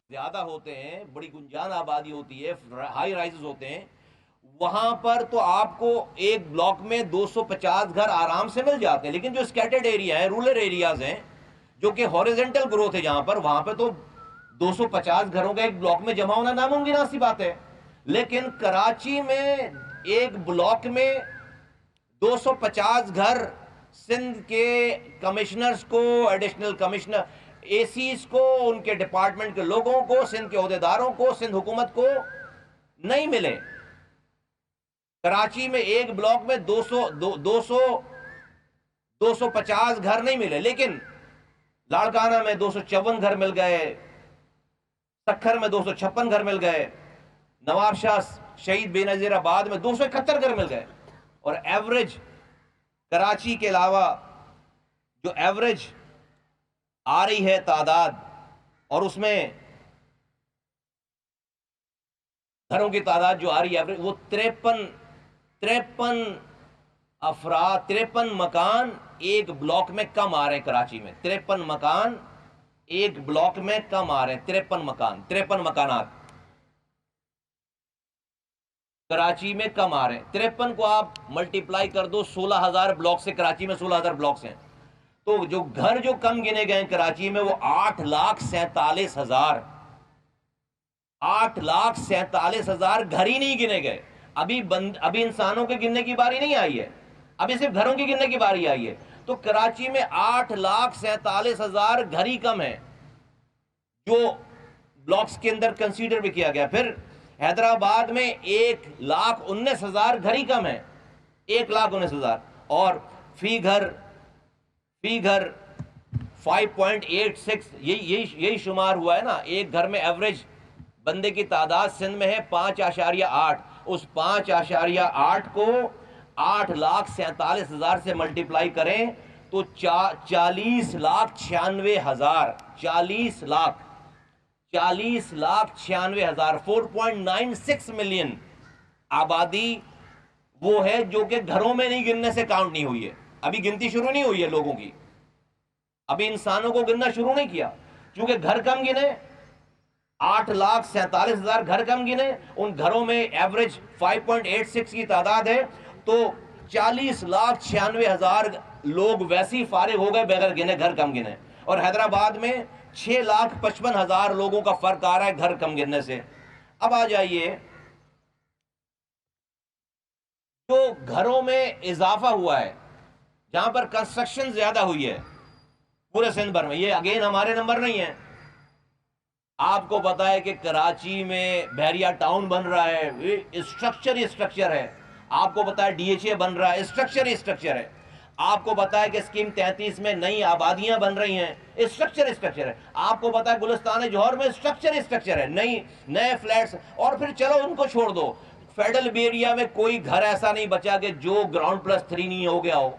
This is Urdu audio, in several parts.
زیادہ ہوتے ہیں، بڑی گنجان آبادی ہوتی ہے، ہائی رائزز ہوتے ہیں، وہاں پر تو آپ کو ایک بلاک میں 250 گھر آرام سے مل جاتے ہیں. لیکن جو اسکیٹرڈ ایریا ہے، رورل ایریاز ہیں، جو کہ ہاریزنٹل گروتھ ہے جہاں پر، وہاں پہ تو 250 گھروں کا ایک بلاک میں جمع ہونا ناممکن سی بات ہے. لیکن کراچی میں ایک بلاک میں 250 گھر سندھ کے کمشنرز کو، ایڈیشنل کمشنر، اے سیز کو، ان کے ڈپارٹمنٹ کے لوگوں کو، سندھ کے عہدیداروں کو، سندھ حکومت کو نہیں ملے. کراچی میں ایک بلاک میں دو سو پچاس گھر نہیں ملے. لیکن لاڑکانہ میں 254 گھر مل گئے، سکھر میں 256 گھر مل گئے، نواب شاہ شہید بے نظیر آباد میں 271 گھر مل گئے. اور ایوریج کراچی کے علاوہ جو ایوریج آ رہی ہے تعداد، اور اس میں گھروں کی تعداد جو آ رہی ہے ایوریج، وہ 53 افراد، 53 مکان ایک بلاک میں کم آ رہے ہیں کراچی میں. 53 مکان ایک بلاک میں کم آ رہے ہیں. 53 مکانات کراچی میں کم آ رہے ہیں. 53 کو آپ ملٹی پلائی کر دو، 16,000 بلاک سے، کراچی میں 16,000 بلاکس ہیں، تو جو گھر جو کم گنے گئے ہیں کراچی میں وہ 8,47,000. 8,47,000 گھر ہی نہیں گنے گئے. ابھی انسانوں کے گننے کی باری نہیں آئی ہے، ابھی صرف گھروں کی گننے کی باری آئی ہے. تو کراچی میں 8,47,000 گھر ہی کم ہیں جو بلاکس کے اندر کنسیڈر بھی کیا گیا. پھر حیدرآباد میں 1,19,000 گھر ہی کم ہیں، 1,19,000. اور فی گھر 5.86، یہی شمار ہوا ہے نا. ایک گھر میں ایوریج بندے کی تعداد سندھ میں ہے 5.8. اس 5.8 کو 8,47,000 سے ملٹیپلائی کریں تو 40,96,000، 40,96,000، 4.96 ملین آبادی وہ ہے جو کہ گھروں میں نہیں گننے سے کاؤنٹ نہیں ہوئی ہے. ابھی گنتی شروع نہیں ہوئی ہے لوگوں کی، ابھی انسانوں کو گننا شروع نہیں کیا، چونکہ گھر کم گنے. 8,47,000 گھر کم گنے، ان گھروں میں ایوریج 5.86 کی تعداد ہے، تو 40,96,000 لوگ ویسے ہی فارغ ہو گئے بغیر گنے، گھر کم گنے. اور حیدرآباد میں 6,55,000 لوگوں کا فرق آ رہا ہے گھر کم گننے سے. اب آ جائیے جو گھروں میں اضافہ ہوا ہے، جہاں پر کنسٹرکشن زیادہ ہوئی ہے پورے سندھ بھر میں، یہ اگین ہمارے نمبر نہیں ہے. آپ کو پتا ہے کہ کراچی میں بحریہ ٹاؤن بن رہا ہے، اسٹرکچر ہی اسٹرکچر ہے. آپ کو پتا ہے ڈی ایچ اے بن رہا ہے، اسٹرکچر ہی اسٹرکچر ہے. آپ کو پتا ہے کہ اسکیم 33 میں نئی آبادیاں بن رہی ہیں، اسٹرکچر اسٹرکچر ہے. آپ کو پتا ہے گلستان جوہر میں اسٹرکچر اسٹرکچر ہے، نئے فلیٹس. اور پھر چلو ان کو چھوڑ دو، فیڈرل ایریا میں کوئی گھر ایسا نہیں بچا کہ جو گراؤنڈ پلس 3 نہیں ہو گیا ہو.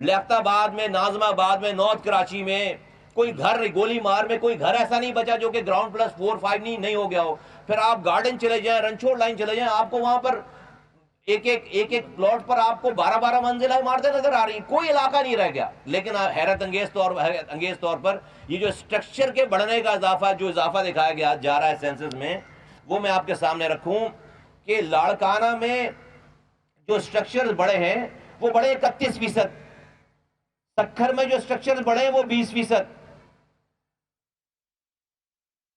لیاقت آباد میں، ناظم آباد میں، نارتھ کراچی میں کوئی گھر نہیں، گولی مار میں کوئی گھر ایسا نہیں بچا جو کہ گراؤنڈ پلس 4 5 نہیں ہو گیا ہو. پھر آپ گارڈن چلے جائیں، رنچوڑ لائن چلے جائیں، آپ کو وہاں پر ایک پلاٹ پر آپ کو 12 منزلیں عمارتیں نظر آ رہی ہیں، کوئی علاقہ نہیں رہ گیا. لیکن حیرت انگیز طور پر یہ جو اسٹرکچر کے بڑھنے کا اضافہ، جو اضافہ دکھایا گیا جا رہا ہے سینسس میں، وہ میں آپ کے سامنے رکھوں کہ لاڑکانہ میں جو اسٹرکچر بڑے ہیں وہ بڑے 31%، سکھر میں جو اسٹرکچر بڑے ہیں وہ 20%،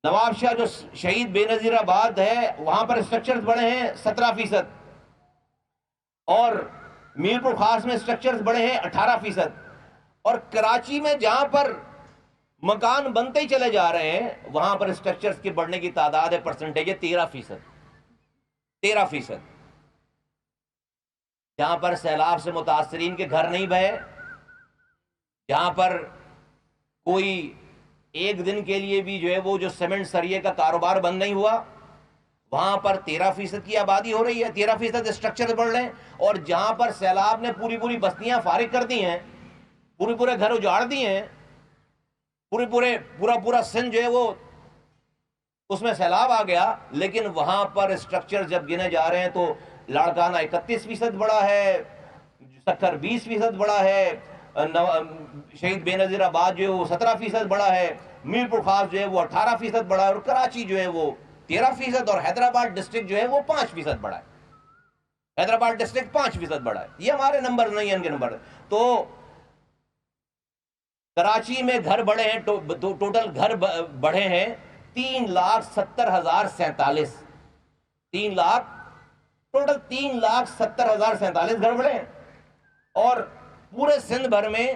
نواب شاہ جو شہید بے نظیر آباد ہے وہاں پر اسٹرکچرز بڑے ہیں 17%، اور میر پور خاص میں اسٹرکچرز بڑے ہیں 18%. اور کراچی میں جہاں پر مکان بنتے ہی چلے جا رہے ہیں وہاں پر اسٹرکچرز کی بڑھنے کی تعداد ہے، پرسنٹیج ہے 13%. 13%. جہاں پر سیلاب سے متاثرین کے گھر نہیں بہے، جہاں پر کوئی ایک دن کے لیے بھی جو ہے وہ جو سیمنٹ سریے کا کاروبار بند نہیں ہوا، وہاں پر 13% کی آبادی ہو رہی ہے، 13% اسٹرکچر بڑھ رہے ہیں. اور جہاں پر سیلاب نے پوری بستیاں فارغ کر دی ہیں، پورے گھر اجاڑ دیے ہیں، پورا سندھ جو ہے وہ اس میں سیلاب آ گیا، لیکن وہاں پر اسٹرکچر جب گنے جا رہے ہیں تو لاڑکانہ 31% بڑا ہے، سکھر 20% بڑا ہے، شہید بے نظیر آباد جو ہے وہ 17% بڑا ہے، میرپور خاص جو ہے وہ 18% بڑھا ہے، اور کراچی جو ہے وہ 13%، اور حیدرآباد ڈسٹرکٹ جو ہے وہ 5% بڑھا ہے. حیدرآباد ڈسٹرکٹ 5% بڑھا ہے. یہ ہمارے نمبر نہیں ہیں، ان کے نمبر. تو کراچی میں گھر بڑھے ہیں، ٹوٹل گھر بڑھے ہیں 3,70,047. 3,00,000 ٹوٹل 3,70,047 گھر بڑھے ہیں. اور پورے سندھ بھر میں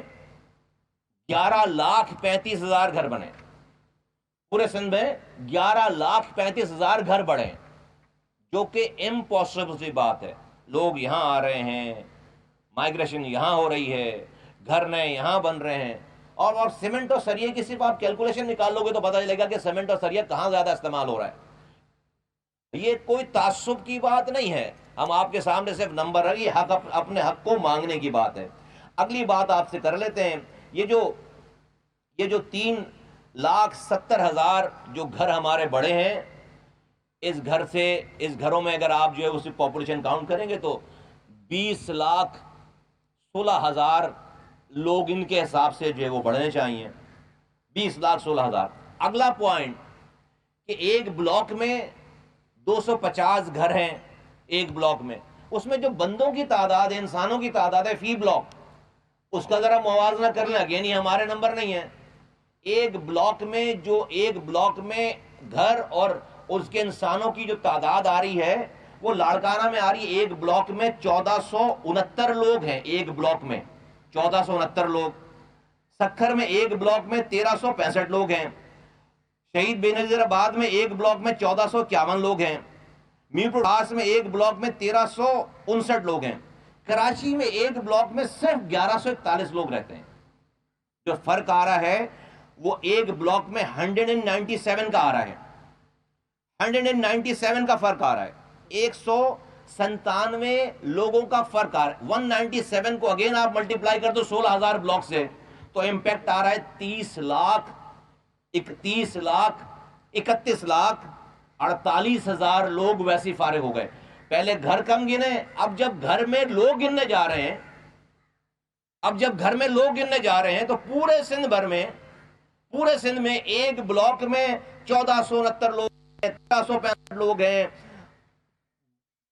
11,35,000 گھر بنے. پورے سندھ میں 11,35,000 گھر بڑھے، جو کہ امپاسبل سی بات ہے. لوگ یہاں آ رہے ہیں، مائگریشن یہاں ہو رہی ہے، گھر نئے یہاں بن رہے ہیں. اور سیمنٹ اور سریے کی صرف آپ کیلکولیشن نکال لو گے تو پتہ چلے گا کہ سیمنٹ اور سریہ کہاں زیادہ استعمال ہو رہا ہے. یہ کوئی تعصب کی بات نہیں ہے، ہم آپ کے سامنے صرف نمبر ہے، یہ حق اپنے حق کو مانگنے کی بات ہے. اگلی بات آپ سے کر لیتے ہیں. یہ جو 3,70,000 جو گھر ہمارے بڑے ہیں، اس گھروں میں اگر آپ جو ہے اس کی پاپولیشن کاؤنٹ کریں گے تو 20,16,000 لوگ ان کے حساب سے جو ہے وہ بڑھنے چاہیے. 20,16,000. اگلا پوائنٹ کہ ایک بلاک میں 250 گھر ہیں. ایک بلاک میں اس میں جو بندوں کی تعداد ہے، انسانوں کی تعداد ہے فی بلاک، اس کا ذرا موازنہ کر لیں. اگین یہ ہمارے نمبر نہیں ہیں. ایک بلاک میں گھر اور اس کے انسانوں کی جو تعداد آ رہی ہے وہ لاڑکانہ میں آ رہی ہے. ایک بلاک میں 1469 لوگ ہیں. ایک بلاک میں 1469 لوگ. سکھر میں ایک بلاک میں 1365 لوگ ہیں. شہید بے نظیر آباد میں ایک بلاک میں 1451 لوگ ہیں. میرپور خاص میں ایک بلاک میں 1359 لوگ ہیں. کراچی میں ایک بلاک میں صرف 1141 لوگ رہتے ہیں. جو فرق آ رہا ہے وہ ایک بلاک میں 197 کا آ رہا ہے. 197 کا فرق آ رہا ہے. 197 لوگوں کا فرق آ رہا ہے. 197 کو اگین آپ ملٹیپلائی کر دو 16,000 بلاک سے تو امپیکٹ آ رہا ہے 31,48,000 لوگ ویسے ہی فارغ ہو گئے. پہلے گھر کم گنے، اب جب گھر میں لوگ گننے جا رہے ہیں تو پورے سندھ میں ایک بلاک میں 1469 لوگ ہیں، 1365 لوگ ہیں،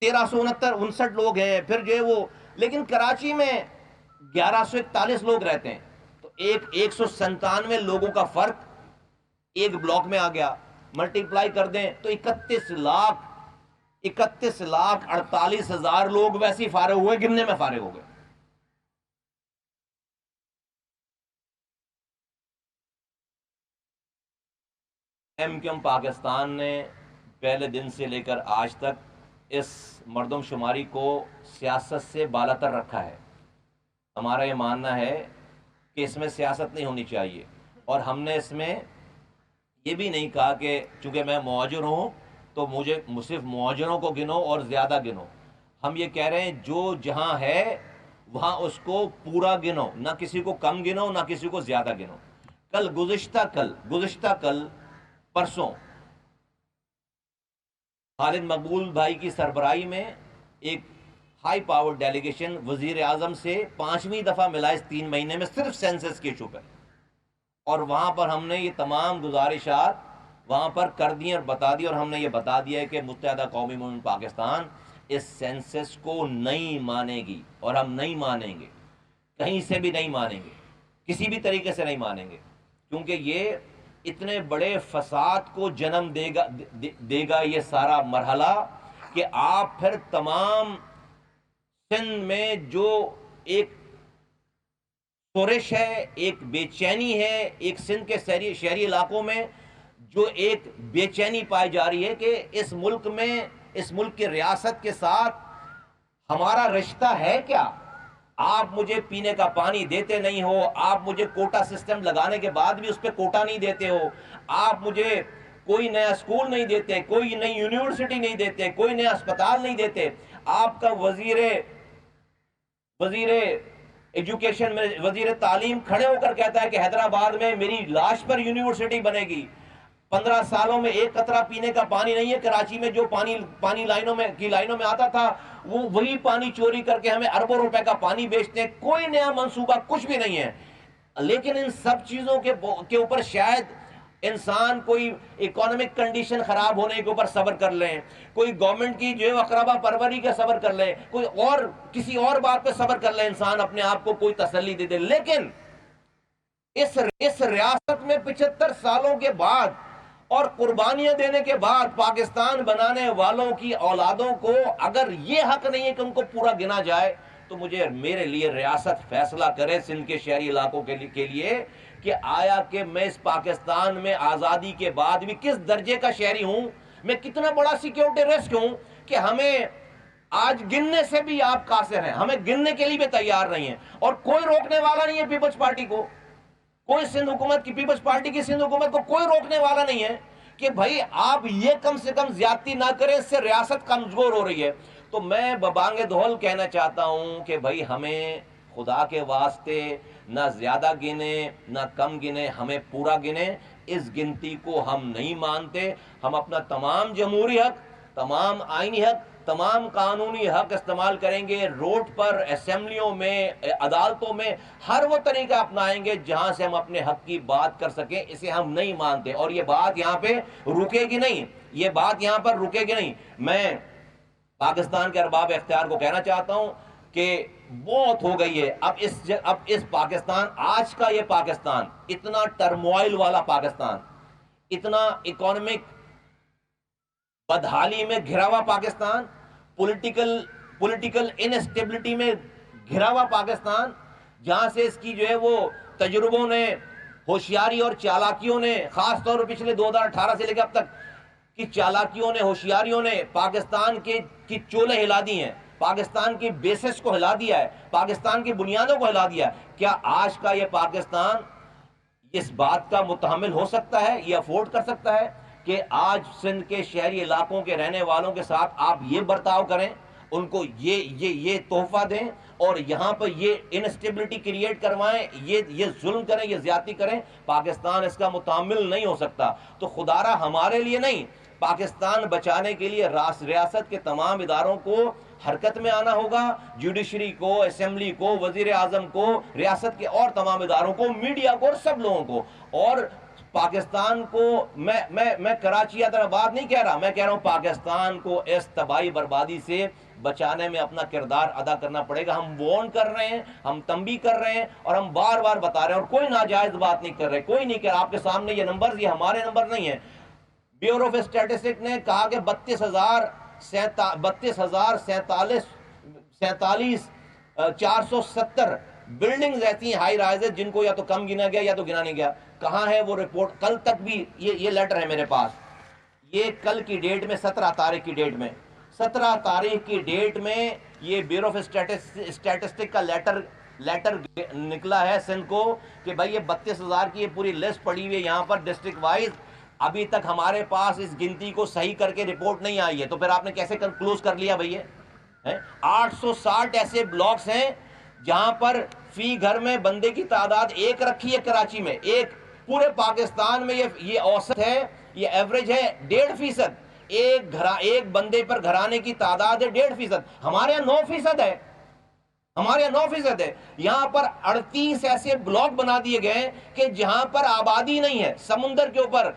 1369 لوگ ہیں. پھر جو ہے وہ لیکن کراچی میں 1141 لوگ رہتے ہیں. تو 197 لوگوں کا فرق ایک بلاک میں آ گیا. ملٹیپلائی کر دیں تو 31,48,000 لوگ ویسے ہی فارغ ہوئے، گننے میں فارغ ہو گئے. کیوں پاکستان نے پہلے دن سے لے کر آج تک اس مردم شماری کو سیاست سے بالاتر رکھا ہے. ہمارا یہ ماننا ہے کہ اس میں سیاست نہیں ہونی چاہیے، اور ہم نے اس میں یہ بھی نہیں کہا کہ چونکہ میں مہاجر ہوں تو مجھے صرف مہاجروں کو گنو اور زیادہ گنو. ہم یہ کہہ رہے ہیں جو جہاں ہے وہاں اس کو پورا گنو، نہ کسی کو کم گنو نہ کسی کو زیادہ گنو. گزشتہ کل پرسوں خالد مقبول بھائی کی سربراہی میں ایک ہائی پاور ڈیلیگیشن وزیر اعظم سے 5ویں دفعہ ملا اس 3 مہینے میں صرف سینسس کے ایشو پہ. اور وہاں پر ہم نے یہ تمام گزارشات وہاں پر کر دی اور بتا دی، اور ہم نے یہ بتا دیا ہے کہ متحدہ قومی مومنٹ پاکستان اس سینسس کو نہیں مانے گی، اور ہم نہیں مانیں گے، کہیں سے بھی نہیں مانیں گے، کسی بھی طریقے سے نہیں مانیں گے. کیونکہ یہ اتنے بڑے فساد کو جنم دے گا یہ سارا مرحلہ کہ آپ پھر تمام سندھ میں جو ایک شورش ہے، ایک بے چینی ہے، ایک سندھ کے شہری علاقوں میں جو ایک بے چینی پائی جا رہی ہے کہ اس ملک کی ریاست کے ساتھ ہمارا رشتہ ہے کیا. آپ مجھے پینے کا پانی دیتے نہیں ہو، آپ مجھے کوٹا سسٹم لگانے کے بعد بھی اس پہ کوٹا نہیں دیتے ہو، آپ مجھے کوئی نیا اسکول نہیں دیتے، کوئی نئی یونیورسٹی نہیں دیتے، کوئی نیا اسپتال نہیں دیتے. آپ کا وزیر ایجوکیشن میں وزیر تعلیم کھڑے ہو کر کہتا ہے کہ حیدرآباد میں میری لاش پر یونیورسٹی بنے گی. 15 سالوں میں ایک قطرہ پینے کا پانی نہیں ہے. کراچی میں جو پانی لائنوں میں آتا تھا وہ وہی پانی چوری کر کے ہمیں اربوں روپے کا پانی بیچتے ہیں. کوئی نیا منصوبہ کچھ بھی نہیں ہے. لیکن ان سب چیزوں کے اوپر شاید انسان کوئی اکانومک کنڈیشن خراب ہونے کے اوپر صبر کر لیں، کوئی گورنمنٹ کی جو ہے اقربا پروری کا صبر کر لیں، کوئی اور کسی اور بات پہ صبر کر لیں، انسان اپنے آپ کو کوئی تسلی دے دے. لیکن اس ریاست میں 75 سالوں کے بعد اور قربانیاں دینے کے بعد پاکستان بنانے والوں کی اولادوں کو اگر یہ حق نہیں ہے کہ ان کو پورا گنا جائے، تو میرے لیے ریاست فیصلہ کرے سندھ کے شہری علاقوں کے لیے کہ آیا کہ میں اس پاکستان میں آزادی کے بعد بھی کس درجے کا شہری ہوں، میں کتنا بڑا سیکیورٹی رسک ہوں کہ ہمیں آج گننے سے بھی آپ قاصر ہیں، ہمیں گننے کے لیے بھی تیار نہیں ہیں. اور کوئی روکنے والا نہیں ہے پیپلز پارٹی کو، کوئی سندھ حکومت کی پیپلز پارٹی کی سندھ حکومت کو کوئی روکنے والا نہیں ہے کہ بھائی آپ یہ کم سے کم زیادتی نہ کریں، اس سے ریاست کمزور ہو رہی ہے. تو میں ببانگ دھول کہنا چاہتا ہوں کہ بھائی ہمیں خدا کے واسطے نہ زیادہ گنے نہ کم گنے، ہمیں پورا گنے. اس گنتی کو ہم نہیں مانتے. ہم اپنا تمام جمہوری حق، تمام آئینی حق، تمام قانونی حق استعمال کریں گے. روڈ پر، اسمبلیوں میں، عدالتوں میں ہر وہ طریقہ اپنائیں گے جہاں سے ہم اپنے حق کی بات کر سکیں. اسے ہم نہیں مانتے اور یہ بات یہاں پہ رکے گی نہیں، یہ بات یہاں پر رکے گی نہیں. میں پاکستان کے ارباب اختیار کو کہنا چاہتا ہوں کہ بہت ہو گئی ہے. اب اس پاکستان، آج کا یہ پاکستان، اتنا ٹرموائل والا پاکستان، اتنا اکانومک بدحالی میں گھرا ہوا پاکستان، پولیٹیکل انسٹیبلٹی میں گھرا ہوا پاکستان، جہاں سے اس کی جو ہے وہ تجربوں نے، ہوشیاری اور چالاکیوں نے، خاص طور پر پچھلے 2018 سے لے کے اب تک کی چالاکیوں نے، ہوشیاریوں نے پاکستان کی چولے ہلا دی ہیں، پاکستان کی بیسس کو ہلا دیا ہے، پاکستان کی بنیادوں کو ہلا دیا ہے. کیا آج کا یہ پاکستان اس بات کا متحمل ہو سکتا ہے، یہ افورڈ کر سکتا ہے کہ آج سندھ کے شہری علاقوں کے رہنے والوں کے ساتھ آپ یہ برتاؤ کریں، ان کو یہ تحفہ دیں اور یہاں پر یہ انسٹیبلٹی کریٹ کروائیں، یہ ظلم کریں، یہ زیادتی کریں؟ پاکستان اس کا متحمل نہیں ہو سکتا. تو خدارہ ہمارے لیے نہیں، پاکستان بچانے کے لیے ریاست کے تمام اداروں کو حرکت میں آنا ہوگا. جوڈیشری کو، اسمبلی کو، وزیر اعظم کو، ریاست کے اور تمام اداروں کو، میڈیا کو اور سب لوگوں کو. اور پاکستان کو میں کراچی حیدرآباد نہیں کہہ رہا، میں کہہ رہا ہوں پاکستان کو اس تباہی بربادی سے بچانے میں اپنا کردار ادا کرنا پڑے گا. ہم وارن کر رہے ہیں، ہم تنبیہ کر رہے ہیں اور ہم بار بار بتا رہے ہیں، اور کوئی ناجائز بات نہیں کر رہے، کوئی نہیں کہہ رہا. آپ کے سامنے یہ نمبرز، یہ ہمارے نمبر نہیں ہیں. بیورو آف اسٹیٹسٹکس نے کہا کہ 32,470 بلڈنگز ایسی ہیں ہائی رائزز جن کو یا تو کم گنا گیا یا تو گنا نہیں گیا. کہاں ہے وہ رپورٹ؟ کل تک بھی یہ لیٹر ہے میرے پاس، یہ کل کی ڈیٹ میں 17 تاریخ کی ڈیٹ میں 17 تاریخ کی ڈیٹ میں یہ بیورو آف اسٹیٹسٹک کا لیٹر نکلا ہے سندھ کو کہ بھائی یہ 32,000 کی یہ پوری لسٹ پڑی ہوئی ہے یہاں پر ڈسٹرکٹ وائز. ابھی تک ہمارے پاس اس گنتی کو صحیح کر کے رپورٹ نہیں آئی ہے. تو پھر آپ نے کیسے کنکلوز کر لیا بھائی؟ 860 ایسے بلاکس ہیں جہاں پر فی گھر میں بندے کی تعداد ایک رکھی ہے. کراچی میں ایک، پورے پاکستان میں یہ اوسط ہے، یہ ایوریج ہے 1.5%. ایک بندے پر گھرانے کی تعداد ہے 1.5%. ہمارے یہاں 9% ہے، ہمارے یہاں 9% ہے. یہاں پر 38 ایسے بلاک بنا دیے گئے کہ جہاں پر آبادی نہیں ہے، سمندر کے اوپر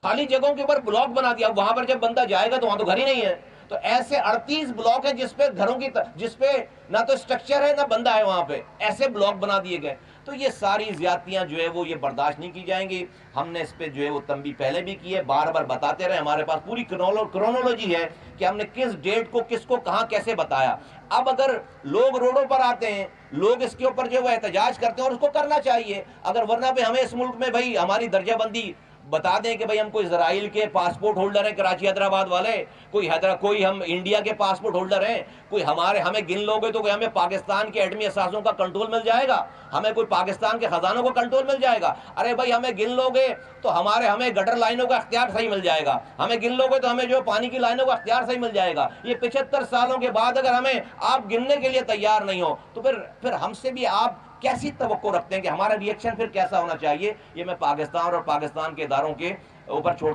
خالی جگہوں کے اوپر بلاک بنا دیا. وہاں پر جب بندہ جائے گا تو وہاں تو گھر ہی نہیں ہے. تو ایسے 38 بلاک ہیں جس پہ گھروں کی، جس پہ نہ تو سٹرکچر ہے نہ بندہ ہے وہاں پہ، ایسے بلاک بنا دیے گئے. تو یہ ساری زیادتیاں جو ہے وہ یہ برداشت نہیں کی جائیں گی. ہم نے اس پہ جو ہے وہ تنبیہ پہلے بھی کی ہے، بار بار بتاتے رہے. ہمارے پاس پوری کرونولوجی ہے کہ ہم نے کس ڈیٹ کو کس کو کہاں کیسے بتایا. اب اگر لوگ روڈوں پر آتے ہیں، لوگ اس کے اوپر جو وہ احتجاج کرتے ہیں اور اس کو کرنا چاہیے، اگر ورنہ پہ ہمیں اس ملک میں بھائی ہماری درجہ بندی بتا دیں کہ بھئی ہم کوئی اسرائیل کے پاسپورٹ ہولڈر ہیں کراچی حیدرآباد والے، کوئی ہم انڈیا کے پاسپورٹ ہولڈر ہیں، کوئی ہمیں گن لوگے تو کوئی ہمیں پاکستان کے ایٹمی اثاثوں کا کنٹرول مل جائے گا، ہمیں کوئی پاکستان کے خزانوں کو کنٹرول مل جائے گا. ارے بھائی ہمیں گن لوگے تو ہمیں گٹر لائنوں کا اختیار صحیح مل جائے گا، ہمیں گن لوگے تو ہمیں جو پانی کی لائنوں کا اختیار صحیح مل جائے گا. یہ 75 سالوں کے بعد اگر ہمیں آپ گننے کے لیے تیار نہیں ہو تو پھر ہم سے بھی آپ کیسی توقع رکھتے ہیں کہ ہمارا ری ایکشن پھر کیسا ہونا چاہیے؟ یہ میں پاکستان اور پاکستان کے اداروں کے اوپر چھوڑ